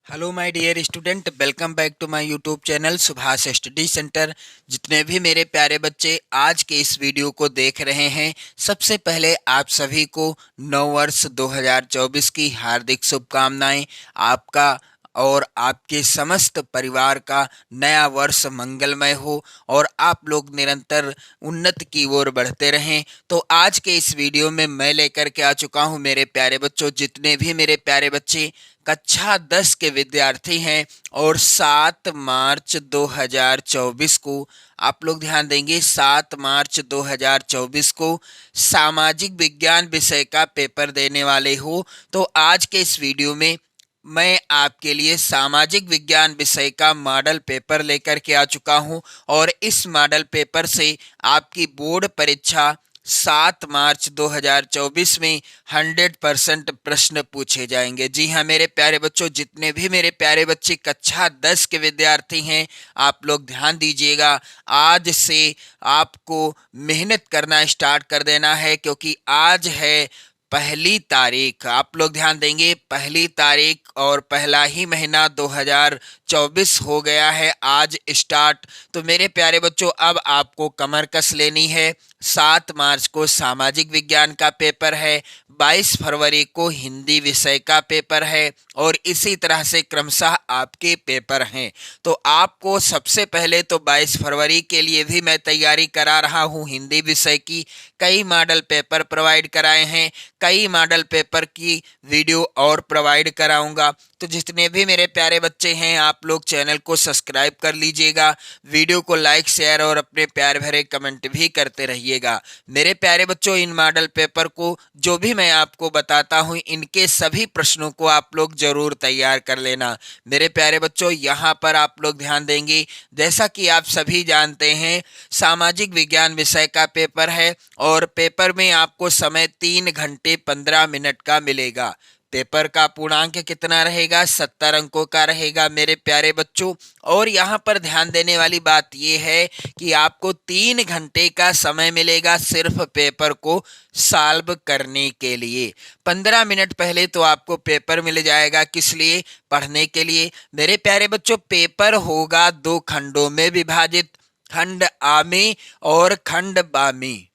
Hello my dear student, welcome back to my YouTube channel Subhash study centre. जितने भी मेरे प्यारे बच्चे आज के इस वीडियो को देख रहे हैं, सबसे पहले आप सभी को नव वर्ष 2024 की हार्दिक शुभकामनाएं। आपका और आपके समस्त परिवार का नया वर्ष मंगलमय हो और आप लोग निरंतर उन्नति की ओर बढ़ते रहें। तो आज के इस वीडियो में मैं लेकर के आ चुका हूं मेरे प्यारे बच्चों, जितने भी मेरे प्यारे बच्चे कक्षा 10 के विद्यार्थी हैं और 7 मार्च 2024 को आप लोग ध्यान देंगे, 7 मार्च 2024 को सामाजिक विज्ञान विषय का पेपर देने वाले हो। तो आज के इस वीडियो में मैं आपके लिए सामाजिक विज्ञान विषय का मॉडल पेपर लेकर के आ चुका हूं और इस मॉडल पेपर से आपकी बोर्ड परीक्षा 7 मार्च 2024 में 100% प्रश्न पूछे जाएंगे। जी हाँ मेरे प्यारे बच्चों, जितने भी मेरे प्यारे बच्चे कक्षा 10 के विद्यार्थी हैं, आप लोग ध्यान दीजिएगा। आज से आपको मेहनत करना स्टार्ट कर देना है, क्योंकि आज है पहली तारीख। आप लोग ध्यान देंगे, पहली तारीख और पहला ही महीना 2024 हो गया है आज स्टार्ट। तो मेरे प्यारे बच्चों, अब आपको कमर कस लेनी है। 7 मार्च को सामाजिक विज्ञान का पेपर है, 22 फरवरी को हिंदी विषय का पेपर है और इसी तरह से क्रमशः आपके पेपर हैं। तो आपको सबसे पहले तो 22 फरवरी के लिए भी मैं तैयारी करा रहा हूँ हिंदी विषय की। कई मॉडल पेपर प्रोवाइड कराए हैं, कई मॉडल पेपर की वीडियो और प्रोवाइड कराऊंगा। तो जितने भी मेरे प्यारे बच्चे हैं, आप लोग चैनल को सब्सक्राइब कर लीजिएगा, वीडियो को लाइक शेयर और अपने प्यार भरे कमेंट भी करते रहिएगा। मेरे प्यारे बच्चों, इन मॉडल पेपर को जो भी मैं आपको बताता हूं, इनके सभी प्रश्नों को आप लोग जरूर तैयार कर लेना। मेरे प्यारे बच्चों, यहाँ पर आप लोग ध्यान देंगे, जैसा कि आप सभी जानते हैं, सामाजिक विज्ञान विषय का पेपर है और पेपर में आपको समय 3 घंटे 15 मिनट का मिलेगा। पेपर का पूर्णांक कितना रहेगा? 70 अंकों का रहेगा मेरे प्यारे बच्चों। और यहाँ पर ध्यान देने वाली बात यह है कि आपको 3 घंटे का समय मिलेगा सिर्फ पेपर को सॉल्व करने के लिए। 15 मिनट पहले तो आपको पेपर मिल जाएगा, किस लिए? पढ़ने के लिए। मेरे प्यारे बच्चों, पेपर होगा 2 खंडों में विभाजित, खंड आ में और खंड बा में।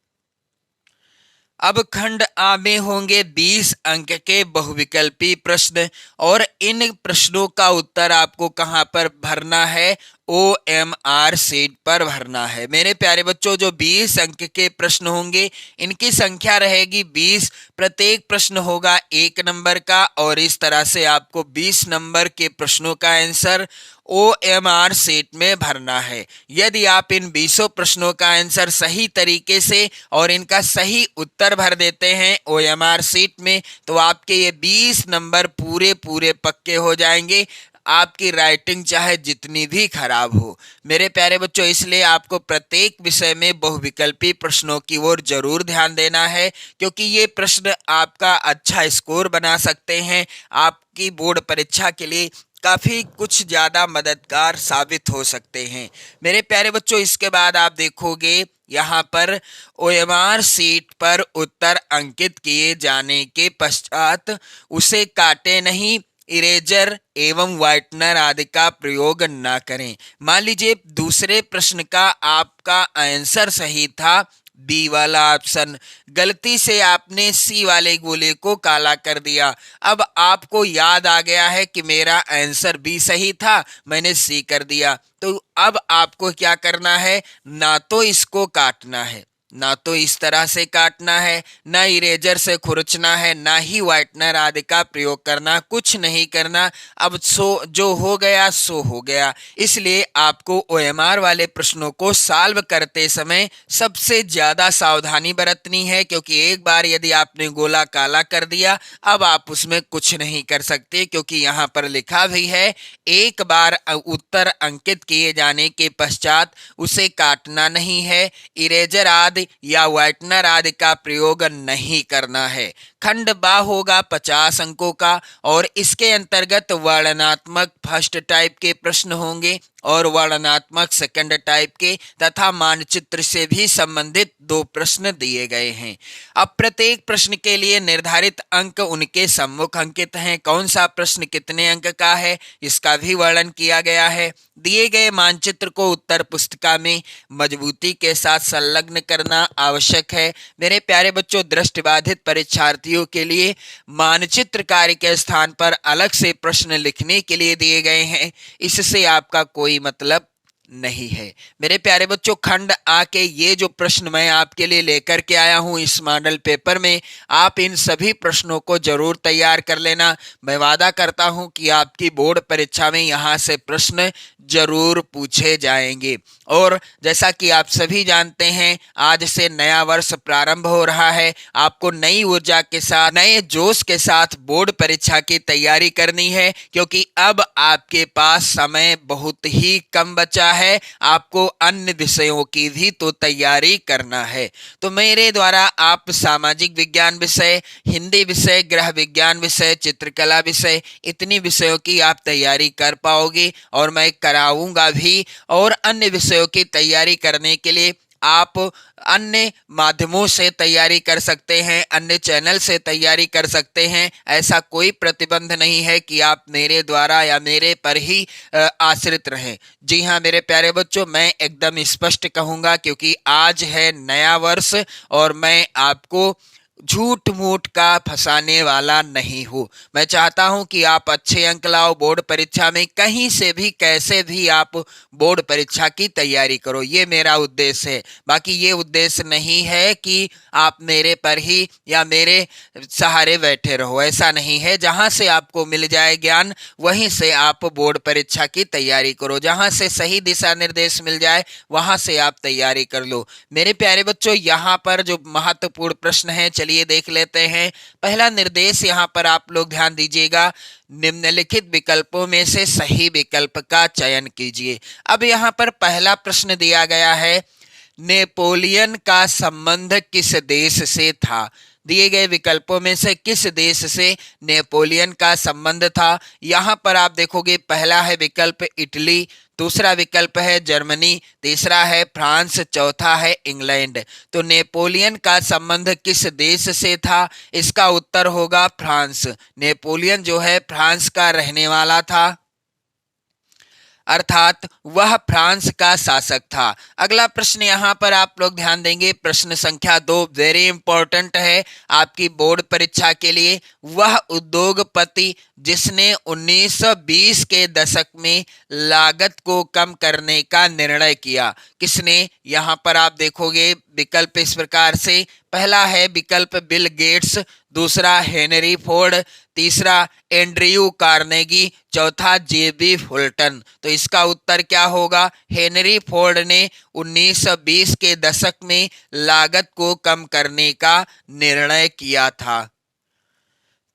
अब खंड आ में होंगे 20 अंक के बहुविकल्पी प्रश्न और इन प्रश्नों का उत्तर आपको कहां पर भरना है? OMR शीट पर भरना है। मेरे प्यारे बच्चों, जो 20 अंक के प्रश्न होंगे, इनकी संख्या रहेगी 20। प्रत्येक प्रश्न होगा 1 नंबर का और इस तरह से आपको 20 नंबर के प्रश्नों का आंसर OMR शीट में भरना है। यदि आप इन 20 प्रश्नों का आंसर सही तरीके से और इनका सही उत्तर भर देते हैं OMR शीट में, तो आपके ये 20 नंबर पूरे पूरे पक्के हो जाएंगे, आपकी राइटिंग चाहे जितनी भी खराब हो। मेरे प्यारे बच्चों, इसलिए आपको प्रत्येक विषय में बहुविकल्पी प्रश्नों की ओर जरूर ध्यान देना है, क्योंकि ये प्रश्न आपका अच्छा स्कोर बना सकते हैं, आपकी बोर्ड परीक्षा के लिए काफी कुछ ज्यादा मददगार साबित हो सकते हैं। मेरे प्यारे बच्चों, इसके बाद आप देखोगे यहाँ पर OMR शीट पर उत्तर अंकित किए जाने के पश्चात उसे काटे नहीं, इरेजर एवं व्हाइटनर आदि का प्रयोग ना करें। मान लीजिए दूसरे प्रश्न का आपका आंसर सही था, बी वाला ऑप्शन, गलती से आपने सी वाले गोले को काला कर दिया। अब आपको याद आ गया है कि मेरा आंसर बी सही था, मैंने सी कर दिया। तो अब आपको क्या करना है? ना तो इसको काटना है, ना तो इस तरह से काटना है, ना इरेजर से खुरचना है, ना ही व्हाइटनर आदि का प्रयोग करना, कुछ नहीं करना। अब जो हो गया सो हो गया। इसलिए आपको OMR वाले प्रश्नों को सॉल्व करते समय सबसे ज्यादा सावधानी बरतनी है, क्योंकि एक बार यदि आपने गोला काला कर दिया, अब आप उसमें कुछ नहीं कर सकते, क्योंकि यहाँ पर लिखा भी है, एक बार उत्तर अंकित किए जाने के पश्चात उसे काटना नहीं है, इरेजर आदि या व्हाइटनर आदि का प्रयोग नहीं करना है। खंड बा होगा 50 अंकों का और इसके अंतर्गत वर्णनात्मक फर्स्ट टाइप के प्रश्न होंगे और वर्णनात्मक सेकंड टाइप के तथा मानचित्र से भी संबंधित 2 प्रश्न दिए गए हैं। अब प्रत्येक प्रश्न के लिए निर्धारित अंक उनके सम्मुख अंकित हैं। कौन सा प्रश्न कितने अंक का है इसका भी वर्णन किया गया है। दिए गए मानचित्र को उत्तर पुस्तिका में मजबूती के साथ संलग्न करना आवश्यक है। मेरे प्यारे बच्चों, दृष्टिबाधित परीक्षार्थियों के लिए मानचित्र कार्य के स्थान पर अलग से प्रश्न लिखने के लिए दिए गए हैं। इससे आपका कोई मतलब नहीं है। मेरे प्यारे बच्चों, खंड आ के ये जो प्रश्न मैं आपके लिए लेकर के आया हूं इस मॉडल पेपर में, आप इन सभी प्रश्नों को जरूर तैयार कर लेना। मैं वादा करता हूं कि आपकी बोर्ड परीक्षा में यहां से प्रश्न जरूर पूछे जाएंगे। और जैसा कि आप सभी जानते हैं, आज से नया वर्ष प्रारंभ हो रहा है। आपको नई ऊर्जा के साथ, नए जोश के साथ बोर्ड परीक्षा की तैयारी करनी है, क्योंकि अब आपके पास समय बहुत ही कम बचा है। आपको अन्य विषयों की भी तो तैयारी करना है। तो मेरे द्वारा आप सामाजिक विज्ञान विषय, हिंदी विषय, गृह विज्ञान विषय, चित्रकला विषय, इतनी विषयों की आप तैयारी कर पाओगे और मैं कराऊंगा भी। और अन्य विषयों की तैयारी करने के लिए आप अन्य माध्यमों से तैयारी कर सकते हैं, अन्य चैनल से तैयारी कर सकते हैं। ऐसा कोई प्रतिबंध नहीं है कि आप मेरे द्वारा या मेरे पर ही आश्रित रहें। जी हाँ मेरे प्यारे बच्चों, मैं एकदम स्पष्ट कहूँगा, क्योंकि आज है नया वर्ष और मैं आपको झूठ मूठ का फंसाने वाला नहीं हूँ। मैं चाहता हूँ कि आप अच्छे अंक लाओ बोर्ड परीक्षा में, कहीं से भी कैसे भी आप बोर्ड परीक्षा की तैयारी करो, ये मेरा उद्देश्य है। बाकी ये उद्देश्य नहीं है कि आप मेरे पर ही या मेरे सहारे बैठे रहो, ऐसा नहीं है। जहाँ से आपको मिल जाए ज्ञान वहीं से आप बोर्ड परीक्षा की तैयारी करो, जहाँ से सही दिशा निर्देश मिल जाए वहाँ से आप तैयारी कर लो। मेरे प्यारे बच्चों, यहाँ पर जो महत्वपूर्ण प्रश्न है चलिए देख लेते हैं। पहला निर्देश यहाँ पर आप लोग ध्यान दीजिएगा, निम्नलिखित विकल्पों में से सही विकल्प का चयन कीजिए। अब यहाँ पर पहला प्रश्न दिया गया है, नेपोलियन का संबंध किस देश से था। दिए गए विकल्पों में से किस देश से नेपोलियन का संबंध था। यहाँ पर आप देखोगे पहला है विकल्प इटली, दूसरा विकल्प है जर्मनी, तीसरा है फ्रांस, चौथा है इंग्लैंड। तो नेपोलियन का संबंध किस देश से था, इसका उत्तर होगा फ्रांस। नेपोलियन जो है फ्रांस का रहने वाला था, अर्थात वह फ्रांस का शासक था। अगला प्रश्न यहाँ पर आप लोग ध्यान देंगे, प्रश्न संख्या 2 वेरी इंपॉर्टेंट है आपकी बोर्ड परीक्षा के लिए। वह उद्योगपति जिसने 1920 के दशक में लागत को कम करने का निर्णय किया, किसने। यहाँ पर आप देखोगे विकल्प इस प्रकार से, पहला है विकल्प बिल गेट्स, दूसरा हेनरी फोर्ड, तीसरा एंड्रयू कार्नेगी, चौथा जेबी फुलटन। तो इसका उत्तर क्या होगा, हेनरी फोर्ड ने 1920 के दशक में लागत को कम करने का निर्णय किया था।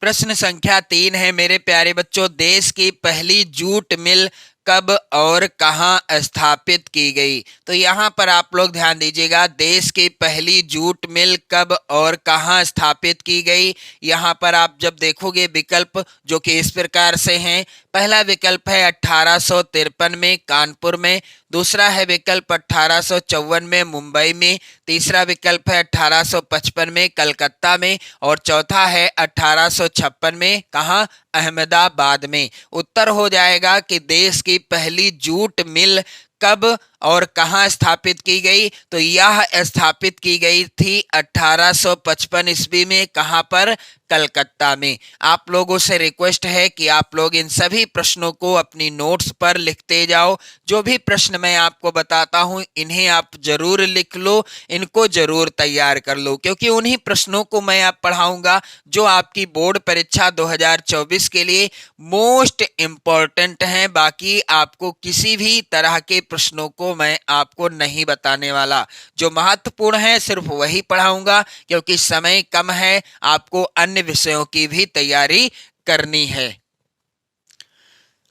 प्रश्न संख्या 3 है मेरे प्यारे बच्चों, देश की पहली जूट मिल कब और कहां स्थापित की गई। तो यहाँ पर आप लोग ध्यान दीजिएगा, देश की पहली जूट मिल कब और कहां स्थापित की गई। यहाँ पर आप जब देखोगे विकल्प जो कि इस प्रकार से हैं, पहला विकल्प है 1853 में कानपुर में, दूसरा है विकल्प 1854 में मुंबई में, तीसरा विकल्प है 1855 में कलकत्ता में और चौथा है 1856 में कहाँ, अहमदाबाद में। उत्तर हो जाएगा कि देश की पहली जूट मिल कब और कहां स्थापित की गई। तो यह स्थापित की गई थी 1855 ईस्वी में, कहां पर, कलकत्ता में। आप लोगों से रिक्वेस्ट है कि आप लोग इन सभी प्रश्नों को अपनी नोट्स पर लिखते जाओ। जो भी प्रश्न मैं आपको बताता हूं इन्हें आप जरूर लिख लो, इनको जरूर तैयार कर लो, क्योंकि उन्हीं प्रश्नों को मैं आप पढ़ाऊंगा जो आपकी बोर्ड परीक्षा 2024 के लिए मोस्ट इम्पॉर्टेंट हैं। बाकी आपको किसी भी तरह के प्रश्नों को मैं आपको नहीं बताने वाला, जो महत्वपूर्ण है सिर्फ वही पढ़ाऊंगा, क्योंकि समय कम है, आपको अन्य विषयों की भी तैयारी करनी है।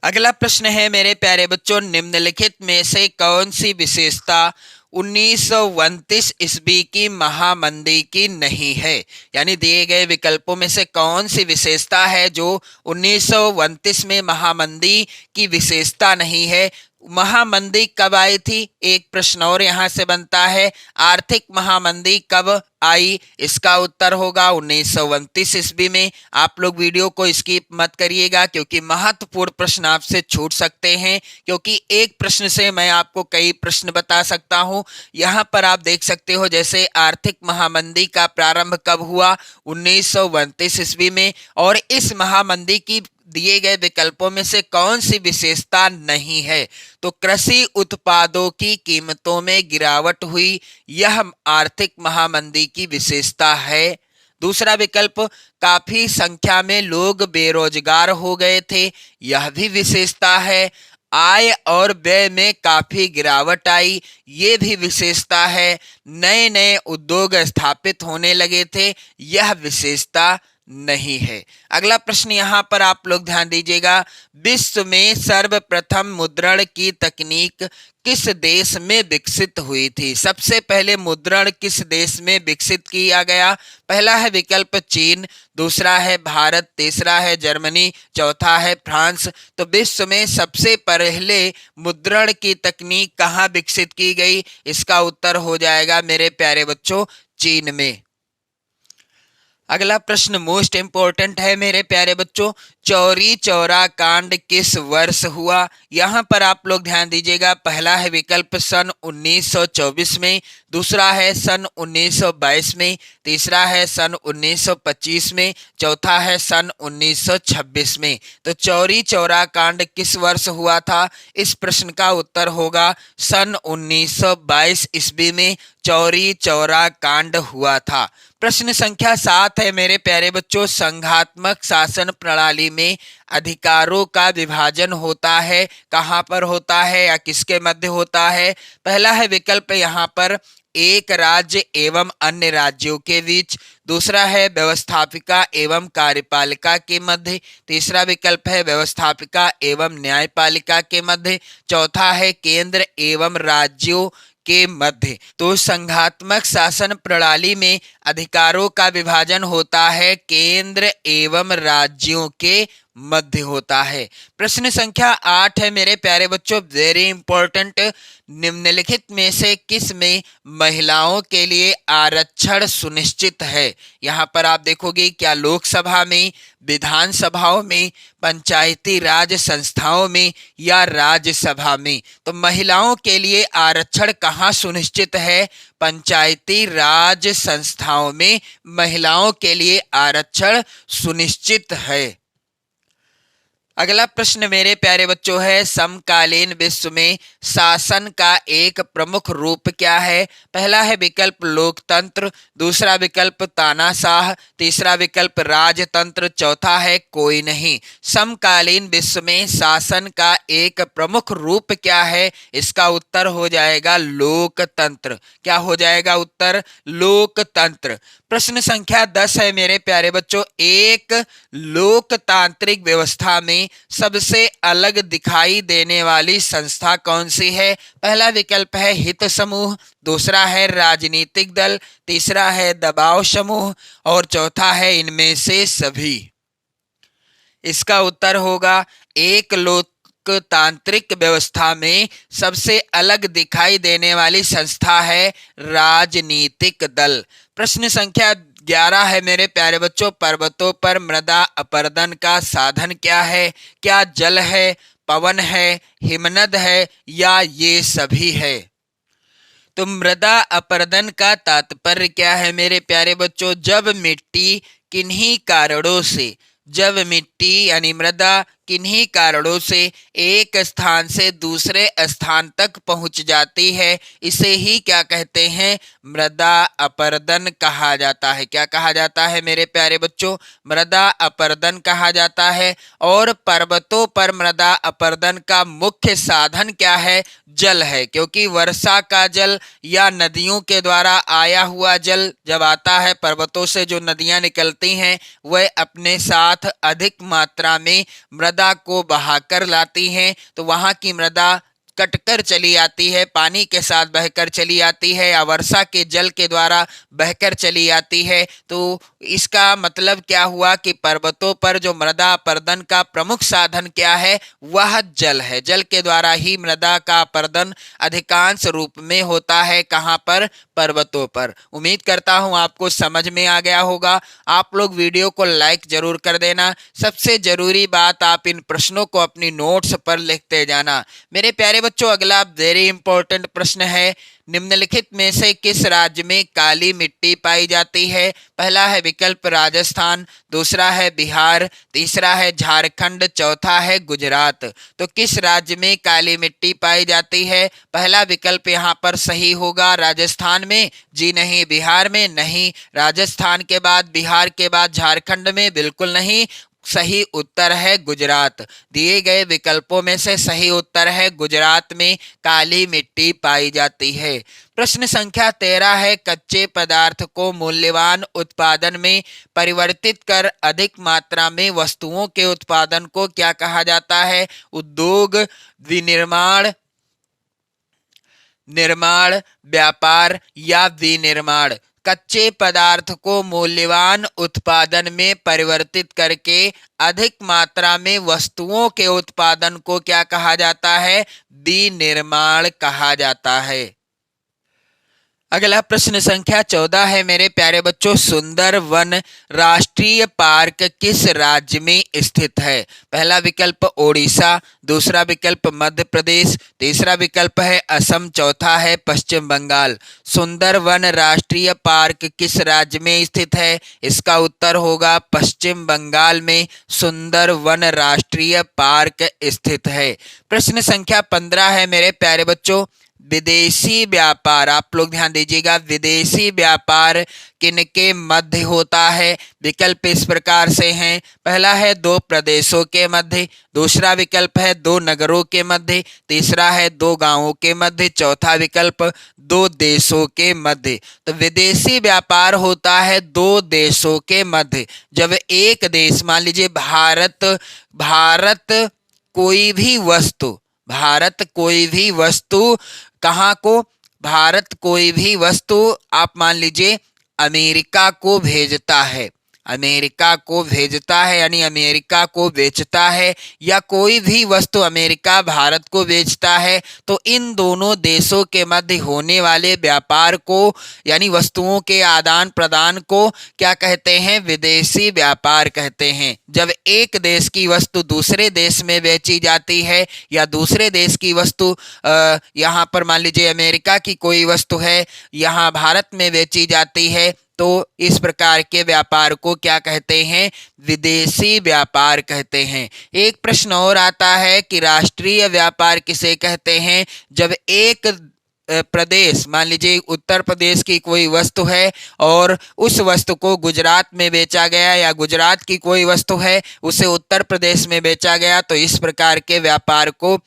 अगला प्रश्न है मेरे प्यारे बच्चों, निम्नलिखित में से कौन सी विशेषता 1929 ईस्वी की महामंदी की नहीं है। यानी दिए गए विकल्पों में से कौन सी विशेषता है जो 1929 में महामंदी की विशेषता नहीं है। महामंदी कब आई थी, एक प्रश्न और यहां से बनता है। आर्थिक महामंदी कब आई, इसका उत्तर होगा 1929 ईस्वी में। आप लोग वीडियो को स्किप मत करिएगा क्योंकि महत्वपूर्ण प्रश्न आपसे छूट सकते हैं, क्योंकि एक प्रश्न से मैं आपको कई प्रश्न बता सकता हूं। यहां पर आप देख सकते हो, जैसे आर्थिक महामंदी का प्रारंभ कब हुआ, 1929 ईस्वी में। और इस महामंदी की दिए गए विकल्पों में से कौन सी विशेषता नहीं है, तो कृषि उत्पादों की कीमतों में गिरावट हुई, यह आर्थिक महामंदी की विशेषता है। दूसरा विकल्प, काफी संख्या में लोग बेरोजगार हो गए थे, यह भी विशेषता है। आय और व्यय में काफी गिरावट आई, ये भी विशेषता है। नए नए उद्योग स्थापित होने लगे थे, यह विशेषता नहीं है। अगला प्रश्न यहां पर आप लोग ध्यान दीजिएगा। विश्व में सर्वप्रथम मुद्रण की तकनीक किस देश में विकसित हुई थी। सबसे पहले मुद्रण किस देश में विकसित किया गया। पहला है विकल्प चीन, दूसरा है भारत, तीसरा है जर्मनी, चौथा है फ्रांस। तो विश्व में सबसे पहले मुद्रण की तकनीक कहाँ विकसित की गई, इसका उत्तर हो जाएगा मेरे प्यारे बच्चों चीन में। अगला प्रश्न मोस्ट इंपॉर्टेंट है मेरे प्यारे बच्चों। चौरी चौरा कांड किस वर्ष हुआ। यहां पर आप लोग ध्यान दीजिएगा। पहला है विकल्प सन 1924 में, दूसरा है सन 1922 में, तीसरा है सन 1925 में, चौथा है सन 1926 में। तो चौरी चौरा कांड किस वर्ष हुआ था, इस प्रश्न का उत्तर होगा सन 1922 ईस्वी में चौरी चौरा कांड हुआ था। प्रश्न संख्या 7 है मेरे प्यारे बच्चों। संघात्मक शासन प्रणाली में अधिकारों का विभाजन होता है, कहां पर होता है या किसके मध्य होता है। पहला है विकल्प यहां पर एक राज्य एवं अन्य राज्यों के बीच, दूसरा है व्यवस्थापिका एवं कार्यपालिका के मध्य, तीसरा विकल्प है व्यवस्थापिका एवं न्यायपालिका के मध्य, चौथा है केंद्र एवं राज्यों के मध्य। तो संघात्मक शासन प्रणाली में अधिकारों का विभाजन होता है केंद्र एवं राज्यों के मध्य होता है। प्रश्न संख्या 8 है मेरे प्यारे बच्चों, वेरी इंपॉर्टेंट। निम्नलिखित में से किस में महिलाओं के लिए आरक्षण सुनिश्चित है। यहाँ पर आप देखोगे क्या लोकसभा में, विधानसभाओं में, पंचायती राज संस्थाओं में या राज्यसभा में। तो महिलाओं के लिए आरक्षण कहाँ सुनिश्चित है, पंचायती राज संस्थाओं में महिलाओं के लिए आरक्षण सुनिश्चित है। अगला प्रश्न मेरे प्यारे बच्चों है, समकालीन विश्व में शासन का एक प्रमुख रूप क्या है। पहला है विकल्प लोकतंत्र, दूसरा विकल्प तानाशाह, तीसरा विकल्प राजतंत्र, चौथा है कोई नहीं। समकालीन विश्व में शासन का एक प्रमुख रूप क्या है, इसका उत्तर हो जाएगा लोकतंत्र। क्या हो जाएगा उत्तर, लोकतंत्र। प्रश्न संख्या 10 है मेरे प्यारे बच्चों, एक लोकतांत्रिक व्यवस्था में सबसे अलग दिखाई देने वाली संस्था कौन सी है। पहला विकल्प है हित समूह, दूसरा है राजनीतिक दल, तीसरा है दबाव समूह और चौथा है इनमें से सभी। इसका उत्तर होगा एक लोकतांत्रिक व्यवस्था में सबसे अलग दिखाई देने वाली संस्था है राजनीतिक दल। प्रश्न संख्या 11 है मेरे प्यारे बच्चों, पर्वतों पर मृदा अपरदन का साधन क्या है। क्या जल है, पवन है, हिमनद है या ये सभी है। तो मृदा अपरदन का तात्पर्य क्या है मेरे प्यारे बच्चों, जब मिट्टी किन्हीं कारणों से, जब मिट्टी यानी मृदा किन्हीं कारणों से एक स्थान से दूसरे स्थान तक पहुंच जाती है, इसे ही क्या कहते हैं, मृदा अपरदन कहा जाता है। क्या कहा जाता है मेरे प्यारे बच्चों, मृदा अपरदन कहा जाता है। और पर्वतों पर मृदा अपरदन का मुख्य साधन क्या है, जल है, क्योंकि वर्षा का जल या नदियों के द्वारा आया हुआ जल जब आता है, पर्वतों से जो नदियां निकलती हैं वह अपने साथ अधिक मात्रा में मृदा को बहाकर लाती हैं, तो वहां की मृदा कटकर चली आती है, पानी के साथ बहकर चली आती है या वर्षा के जल के द्वारा बहकर चली आती है। तो इसका मतलब क्या हुआ कि पर्वतों पर जो मृदा अपर्दन का प्रमुख साधन क्या है, वह जल है। जल के द्वारा ही मृदा का अपर्दन अधिकांश रूप में होता है। कहाँ पर? पर्वतों पर। उम्मीद करता हूं आपको समझ में आ गया होगा। आप लोग वीडियो को लाइक जरूर कर देना। सबसे जरूरी बात, आप इन प्रश्नों को अपनी नोट्स पर लिखते जाना। मेरे प्यारे बच्चों, अगला वेरी इंपॉर्टेंट प्रश्न है, निम्नलिखित में से किस राज्य में काली मिट्टी पाई जाती है? पहला है विकल्प राजस्थान, दूसरा है बिहार, तीसरा है झारखंड, चौथा है गुजरात। तो किस राज्य में काली मिट्टी पाई जाती है? पहला विकल्प यहाँ पर सही होगा, राजस्थान में। जी नहीं। बिहार में? नहीं। राजस्थान के बाद, बिहार के बाद झारखंड में? बिल्कुल नहीं। सही उत्तर है गुजरात। दिए गए विकल्पों में से सही उत्तर है गुजरात में काली मिट्टी पाई जाती है। प्रश्न संख्या 13 है, कच्चे पदार्थ को मूल्यवान उत्पादन में परिवर्तित कर अधिक मात्रा में वस्तुओं के उत्पादन को क्या कहा जाता है? उद्योग, विनिर्माण, निर्माण, व्यापार या विनिर्माण। कच्चे पदार्थ को मूल्यवान उत्पादन में परिवर्तित करके अधिक मात्रा में वस्तुओं के उत्पादन को क्या कहा जाता है? विनिर्माण कहा जाता है। अगला प्रश्न संख्या 14 है मेरे प्यारे बच्चों, सुंदरवन राष्ट्रीय पार्क किस राज्य में स्थित है? पहला विकल्प ओडिशा, दूसरा विकल्प मध्य प्रदेश, तीसरा विकल्प है असम, चौथा है पश्चिम बंगाल। सुंदरवन राष्ट्रीय पार्क किस राज्य में स्थित है? इसका उत्तर होगा पश्चिम बंगाल में सुंदरवन राष्ट्रीय पार्क स्थित है। प्रश्न संख्या 15 है मेरे प्यारे बच्चों, विदेशी व्यापार, आप लोग ध्यान दीजिएगा, विदेशी व्यापार किनके मध्य होता है? विकल्प इस प्रकार से हैं, पहला है दो प्रदेशों के मध्य, दूसरा विकल्प है दो नगरों के मध्य, तीसरा है दो गांवों के मध्य, चौथा विकल्प दो देशों के मध्य। तो विदेशी व्यापार होता है दो देशों के मध्य। जब एक देश, मान लीजिए भारत कोई भी वस्तु कहाँ को? भारत कोई भी वस्तु आप मान लीजिए अमेरिका को भेजता है, यानी अमेरिका को बेचता है, या कोई भी वस्तु अमेरिका भारत को बेचता है, तो इन दोनों देशों के मध्य होने वाले व्यापार को, यानी वस्तुओं के आदान प्रदान को क्या कहते हैं? विदेशी व्यापार कहते हैं। जब एक देश की वस्तु दूसरे देश में बेची जाती है, या दूसरे देश की वस्तु यहाँ पर मान लीजिए अमेरिका की कोई वस्तु है यहाँ भारत में बेची जाती है, तो इस प्रकार के व्यापार को क्या कहते हैं? विदेशी व्यापार कहते हैं। एक प्रश्न और आता है कि राष्ट्रीय व्यापार किसे कहते हैं? जब एक प्रदेश, मान लीजिए उत्तर प्रदेश की कोई वस्तु है और उस वस्तु को गुजरात में बेचा गया, या गुजरात की कोई वस्तु है उसे उत्तर प्रदेश में बेचा गया, तो इस प्रकार के व्यापार को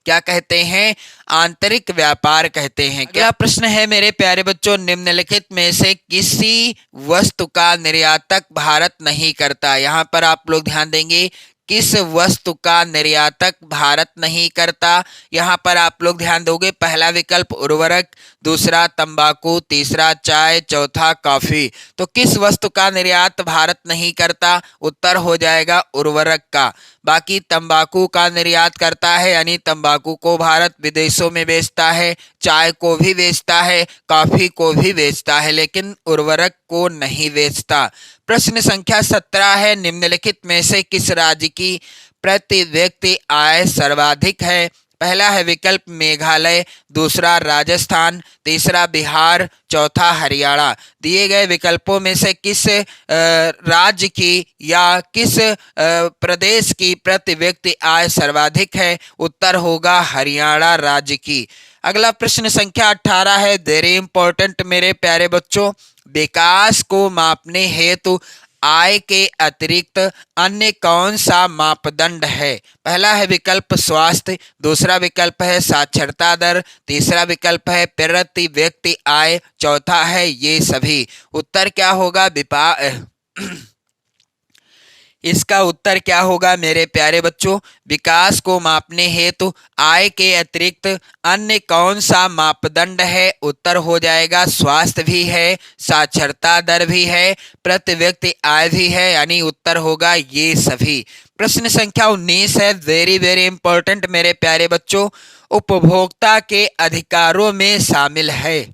क्या कहते हैं? आंतरिक व्यापार कहते हैं। अगला प्रश्न है मेरे प्यारे बच्चों, निम्नलिखित में से किसी वस्तु का निर्यातक भारत नहीं करता? यहाँ पर आप लोग ध्यान देंगे, किस वस्तु का निर्यातक भारत नहीं करता? यहाँ पर आप लोग ध्यान दोगे, पहला विकल्प उर्वरक, दूसरा तंबाकू, तीसरा चाय, चौथा कॉफी। तो किस वस्तु का निर्यात भारत नहीं करता? उत्तर हो जाएगा उर्वरक का। बाकी तंबाकू का निर्यात करता है, यानी तंबाकू को भारत विदेशों में बेचता है, चाय को भी बेचता है, कॉफी को भी बेचता है, लेकिन उर्वरक को नहीं बेचता। प्रश्न संख्या 17 है, निम्नलिखित में से किस राज्य की प्रति व्यक्ति आय सर्वाधिक है? पहला है विकल्प मेघालय, दूसरा राजस्थान, तीसरा बिहार, चौथा हरियाणा। दिए गए विकल्पों में से किस राज्य की या किस प्रदेश की प्रति व्यक्ति आय सर्वाधिक है? उत्तर होगा हरियाणा राज्य की। अगला प्रश्न संख्या 18 है, वेरी इंपॉर्टेंट मेरे प्यारे बच्चों, विकास को मापने हेतु आय के अतिरिक्त अन्य कौन सा मापदंड है? पहला है विकल्प स्वास्थ्य, दूसरा विकल्प है साक्षरता दर, तीसरा विकल्प है प्रति व्यक्ति आय, चौथा है ये सभी। उत्तर क्या होगा? इसका उत्तर क्या होगा मेरे प्यारे बच्चों? विकास को मापने हेतु आय के अतिरिक्त अन्य कौन सा मापदंड है? उत्तर हो जाएगा स्वास्थ्य भी है, साक्षरता दर भी है, प्रति व्यक्ति आय भी है, यानी उत्तर होगा ये सभी। प्रश्न संख्या 19 है, वेरी वेरी इंपॉर्टेंट मेरे प्यारे बच्चों, उपभोक्ता के अधिकारों में शामिल है।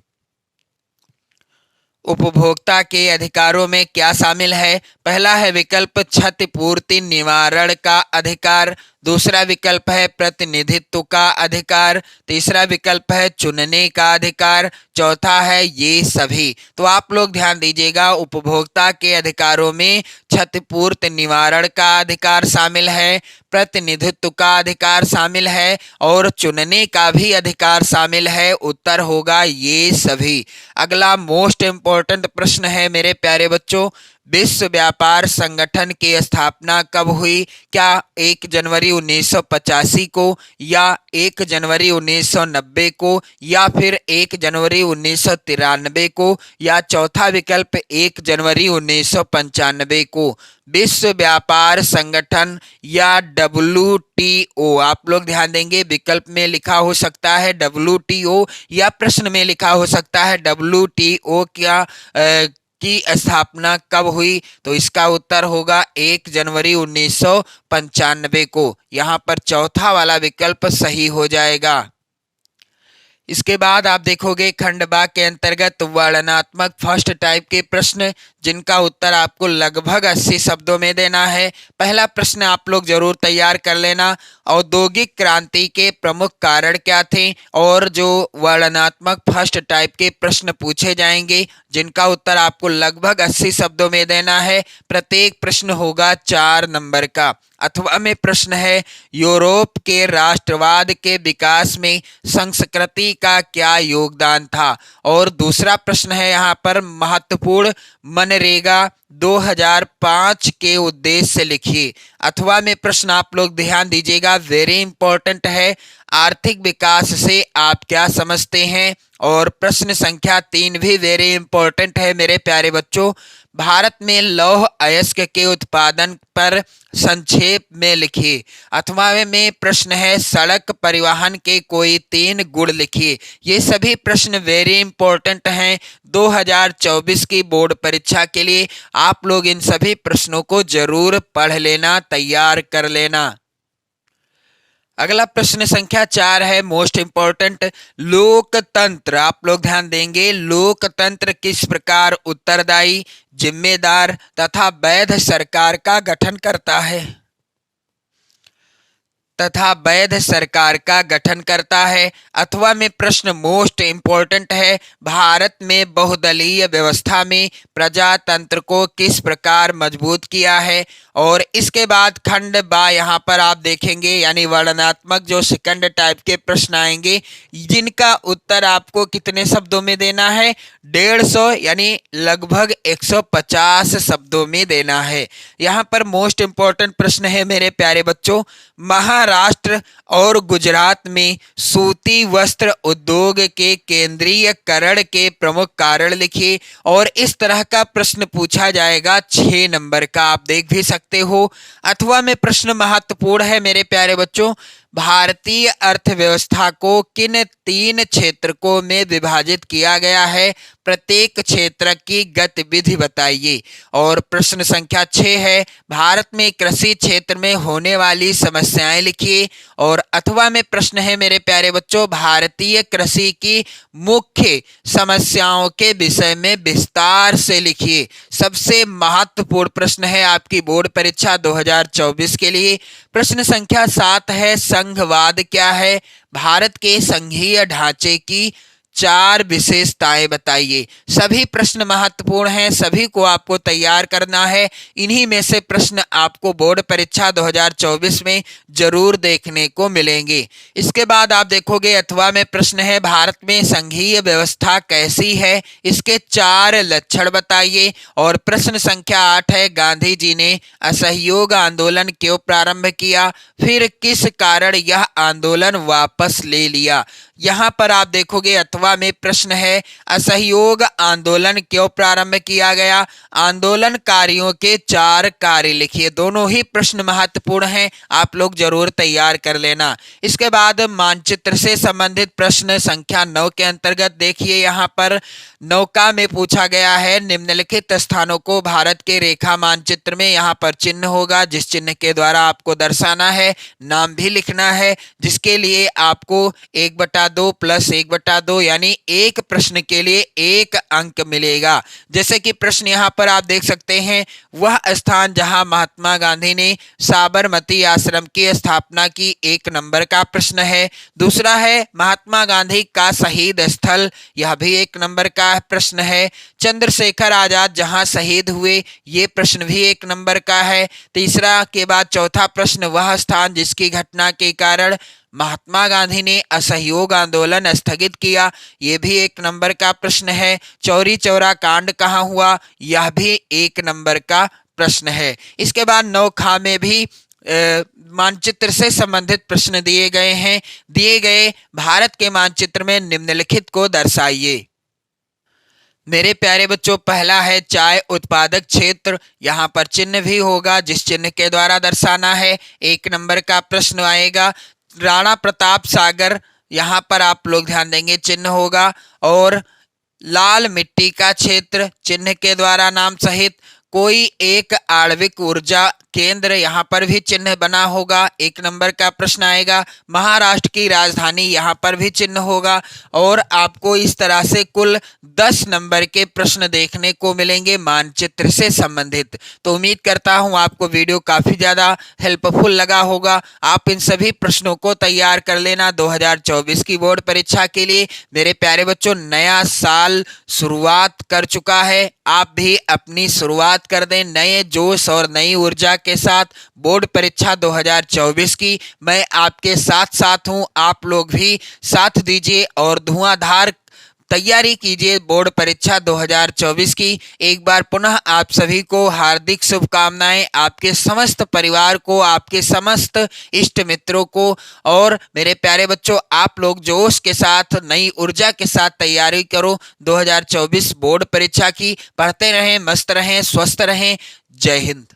उपभोक्ता के अधिकारों में क्या शामिल है? पहला है विकल्प क्षतिपूर्ति निवारण का अधिकार, दूसरा विकल्प है प्रतिनिधित्व का अधिकार, तीसरा विकल्प है चुनने का अधिकार, चौथा है ये सभी। तो आप लोग ध्यान दीजिएगा, उपभोक्ता के अधिकारों में क्षतिपूर्ति निवारण का अधिकार शामिल है, प्रतिनिधित्व का अधिकार शामिल है और चुनने का भी अधिकार शामिल है। उत्तर होगा ये सभी। अगला मोस्ट इंपॉर्टेंट प्रश्न है मेरे प्यारे बच्चों, विश्व व्यापार संगठन की स्थापना कब हुई? क्या 1 जनवरी 1985 को, या 1 जनवरी 1990 को, या फिर 1 जनवरी 1993 को, या चौथा विकल्प 1 जनवरी 1995 को? विश्व व्यापार संगठन या WTO, आप लोग ध्यान देंगे, विकल्प में लिखा हो सकता है WTO या प्रश्न में लिखा हो सकता है WTO क्या की स्थापना कब हुई? तो इसका उत्तर होगा 1 जनवरी 1995 को। यहाँ पर चौथा वाला विकल्प सही हो जाएगा। इसके बाद आप देखोगे खंड बा के अंतर्गत वर्णनात्मक फर्स्ट टाइप के प्रश्न, जिनका उत्तर आपको लगभग 80 शब्दों में देना है। पहला प्रश्न आप लोग जरूर तैयार कर लेना, औद्योगिक क्रांति के प्रमुख कारण क्या थे? और जो वर्णनात्मक फर्स्ट टाइप के प्रश्न पूछे जाएंगे जिनका उत्तर आपको लगभग 80 शब्दों में देना है। प्रत्येक प्रश्न होगा 4 नंबर का। अथवा में प्रश्न है, यूरोप के राष्ट्रवाद के विकास में संस्कृति का क्या योगदान था? और दूसरा प्रश्न है यहाँ पर महत्वपूर्ण, मनरेगा 2005 के उद्देश्य लिखिए। अथवा में प्रश्न आप लोग ध्यान दीजिएगा, वेरी इंपॉर्टेंट है, आर्थिक विकास से आप क्या समझते हैं? और प्रश्न संख्या 3 भी वेरी इंपॉर्टेंट है मेरे प्यारे बच्चों, भारत में लौह अयस्क के उत्पादन पर संक्षेप में लिखिए। अथवा में प्रश्न है, सड़क परिवहन के कोई 3 गुण लिखिए। ये सभी प्रश्न वेरी इंपॉर्टेंट हैं 2024 की बोर्ड परीक्षा के लिए। आप लोग इन सभी प्रश्नों को जरूर पढ़ लेना, तैयार कर लेना। अगला प्रश्न संख्या 4 है, मोस्ट इंपॉर्टेंट, लोकतंत्र, आप लोग ध्यान देंगे, लोकतंत्र किस प्रकार उत्तरदायी, जिम्मेदार तथा वैध सरकार का गठन करता है? अथवा में प्रश्न मोस्ट इंपॉर्टेंट है, भारत में बहुदलीय व्यवस्था में प्रजातंत्र को किस प्रकार मजबूत किया है? और इसके बाद खंड बा, यहाँ पर आप देखेंगे यानी वर्णनात्मक जो सेकंड टाइप के प्रश्न आएंगे, जिनका उत्तर आपको कितने शब्दों में देना है? 150 यानी लगभग 150 शब्दों में देना है। यहाँ पर मोस्ट इंपॉर्टेंट प्रश्न है मेरे प्यारे बच्चों, महाराष्ट्र और गुजरात में सूती वस्त्र उद्योग के केंद्रीयकरण के प्रमुख कारण लिखिए। और इस तरह का प्रश्न पूछा जाएगा 6 नंबर का, आप देख भी सकते हो। अथवा में प्रश्न महत्वपूर्ण है मेरे प्यारे बच्चों, भारतीय अर्थव्यवस्था को किन 3 क्षेत्रकों में विभाजित किया गया है? प्रत्येक क्षेत्र की गतिविधि बताइए। और प्रश्न संख्या 6 है, भारत में कृषि क्षेत्र में होने वाली समस्याएं लिखिए। और अथवा में प्रश्न है मेरे प्यारे बच्चों, भारतीय कृषि की मुख्य समस्याओं के विषय में विस्तार से लिखिए। सबसे महत्वपूर्ण प्रश्न है आपकी बोर्ड परीक्षा 2024 के लिए। प्रश्न संख्या 7 है, संघवाद क्या है? भारत के संघीय ढांचे की 4 विशेषताएं बताइए। सभी प्रश्न महत्वपूर्ण हैं, सभी को आपको तैयार करना है। इन्हीं में से प्रश्न आपको बोर्ड परीक्षा 2024 में जरूर देखने को मिलेंगे। इसके बाद आप देखोगे अथवा में प्रश्न है, भारत में संघीय व्यवस्था कैसी है? इसके 4 लक्षण बताइए। और प्रश्न संख्या 8 है, गांधी जी ने असहयोग आंदोलन क्यों प्रारंभ किया? फिर किस कारण यह आंदोलन वापस ले लिया? यहाँ पर आप देखोगे अथवा 7वां में प्रश्न है, असहयोग आंदोलन क्यों प्रारंभ किया गया? आंदोलनकारियों के 4 कार्य लिखिए। दोनों ही प्रश्न महत्वपूर्ण हैं, आप लोग जरूर तैयार कर लेना। इसके बाद मानचित्र से संबंधित प्रश्न संख्या 9 के अंतर्गत देखिए, यहाँ पर 9 का में पूछा गया है, निम्नलिखित स्थानों को भारत के रेखा मानचित्र में यहाँ पर चिन्ह होगा, जिस चिन्ह के द्वारा आपको दर्शाना है, नाम भी लिखना है, जिसके लिए आपको 1/2 प्लस 1/2 यानी एक प्रश्न के लिए 1 अंक मिलेगा। जैसे कि प्रश्न यहाँ पर आप देख सकते हैं, वह स्थान जहां महात्मा गांधी ने साबरमती आश्रम की स्थापना की, 1 नंबर का प्रश्न है। दूसरा है महात्मा गांधी का शहीद स्थल, यह भी 1 नंबर का प्रश्न है। चंद्रशेखर आजाद जहां शहीद हुए, ये प्रश्न भी 1 नंबर का है। तीसरा के बाद चौथा प्रश्न, वह स्थान जिसकी घटना के कारण महात्मा गांधी ने असहयोग आंदोलन स्थगित किया, यह भी 1 नंबर का प्रश्न है। चौरी चौरा कांड कहाँ हुआ, यह भी 1 नंबर का प्रश्न है। इसके बाद 9 खा में भी मानचित्र से संबंधित प्रश्न दिए गए हैं। दिए गए भारत के मानचित्र में निम्नलिखित को दर्शाइए। मेरे प्यारे बच्चों, पहला है चाय उत्पादक क्षेत्र, यहाँ पर चिन्ह भी होगा, जिस चिन्ह के द्वारा दर्शाना है, 1 नंबर का प्रश्न आएगा। राणा प्रताप सागर, यहाँ पर आप लोग ध्यान देंगे, चिन्ह होगा। और लाल मिट्टी का क्षेत्र, चिन्ह के द्वारा नाम सहित। कोई एक आणविक ऊर्जा केंद्र, यहाँ पर भी चिन्ह बना होगा, 1 नंबर का प्रश्न आएगा। महाराष्ट्र की राजधानी, यहाँ पर भी चिन्ह होगा। और आपको इस तरह से कुल 10 नंबर के प्रश्न देखने को मिलेंगे मानचित्र से संबंधित। तो उम्मीद करता हूँ आपको वीडियो काफ़ी ज़्यादा हेल्पफुल लगा होगा। आप इन सभी प्रश्नों को तैयार कर लेना 2024 की बोर्ड परीक्षा के लिए। मेरे प्यारे बच्चों, नया साल शुरुआत कर चुका है, आप भी अपनी शुरुआत कर दें नए जोश और नई ऊर्जा के साथ बोर्ड परीक्षा 2024 की। मैं आपके साथ साथ हूं, आप लोग भी साथ दीजिए और धुआंधार तैयारी कीजिए बोर्ड परीक्षा 2024 की। एक बार पुनः आप सभी को हार्दिक शुभकामनाएं, आपके समस्त परिवार को, आपके समस्त इष्ट मित्रों को। और मेरे प्यारे बच्चों, आप लोग जोश के साथ, नई ऊर्जा के साथ तैयारी करो 2024 बोर्ड परीक्षा की। पढ़ते रहें, मस्त रहें, स्वस्थ रहें। जय हिंद।